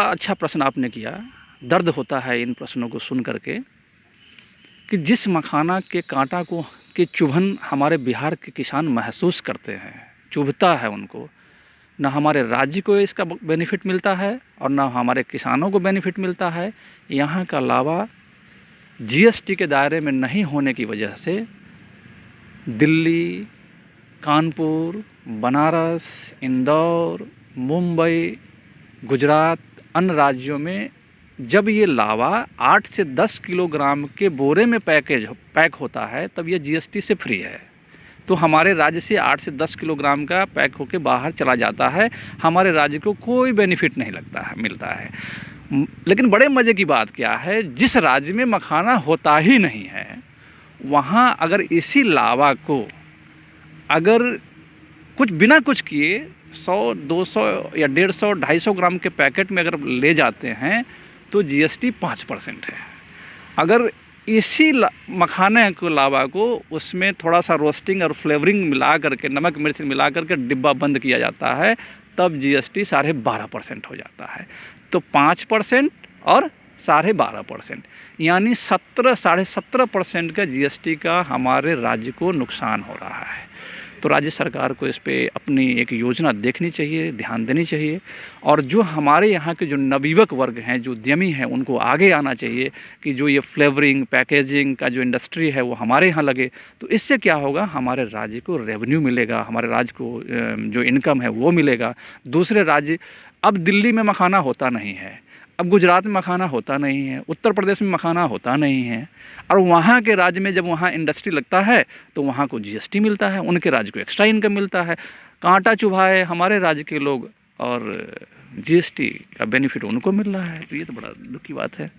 अच्छा प्रश्न आपने किया। दर्द होता है इन प्रश्नों को सुन करके कि जिस मखाना के कांटा को की चुभन हमारे बिहार के किसान महसूस करते हैं, चुभता है उनको, ना हमारे राज्य को इसका बेनिफिट मिलता है और ना हमारे किसानों को बेनिफिट मिलता है। यहाँ का लावा जीएसटी के दायरे में नहीं होने की वजह से दिल्ली, कानपुर, बनारस, इंदौर, मुंबई, गुजरात, अन्य राज्यों में जब ये लावा 8 से 10 किलोग्राम के बोरे में पैक होता है तब ये जीएसटी से फ्री है। तो हमारे राज्य से 8 से 10 किलोग्राम का पैक होकर बाहर चला जाता है, हमारे राज्य को कोई बेनिफिट नहीं लगता है, मिलता है। लेकिन बड़े मज़े की बात क्या है, जिस राज्य में मखाना होता ही नहीं है वहाँ अगर इसी लावा को अगर कुछ बिना कुछ किए 100, 200 या 150, 250 ग्राम के पैकेट में अगर ले जाते हैं तो जीएसटी 5% है। अगर इसी मखाने को लावा को उसमें थोड़ा सा रोस्टिंग और फ्लेवरिंग मिला करके, नमक मिर्च मिला करके डिब्बा बंद किया जाता है तब जीएसटी 12.5% हो जाता है। तो 5% और 12.5%, यानी 17-17.5% का जीएसटी का हमारे राज्य को नुकसान हो रहा है। तो राज्य सरकार को इस पे अपनी एक योजना देखनी चाहिए, ध्यान देनी चाहिए। और जो हमारे यहाँ के जो नवयुवक वर्ग हैं, जो उद्यमी हैं, उनको आगे आना चाहिए कि जो ये फ्लेवरिंग, पैकेजिंग का जो इंडस्ट्री है वो हमारे यहाँ लगे। तो इससे क्या होगा, हमारे राज्य को रेवेन्यू मिलेगा, हमारे राज्य को जो इनकम है वो मिलेगा। दूसरे राज्य, अब दिल्ली में मखाना होता नहीं है, अब गुजरात में मखाना होता नहीं है, उत्तर प्रदेश में मखाना होता नहीं है, और वहाँ के राज्य में जब वहाँ इंडस्ट्री लगता है तो वहाँ को जीएसटी मिलता है, उनके राज्य को एक्स्ट्रा इनकम मिलता है। कांटा चुभाए हमारे राज्य के लोग और जीएसटी का बेनिफिट उनको मिल रहा है। तो ये तो बड़ा दुख की बात है।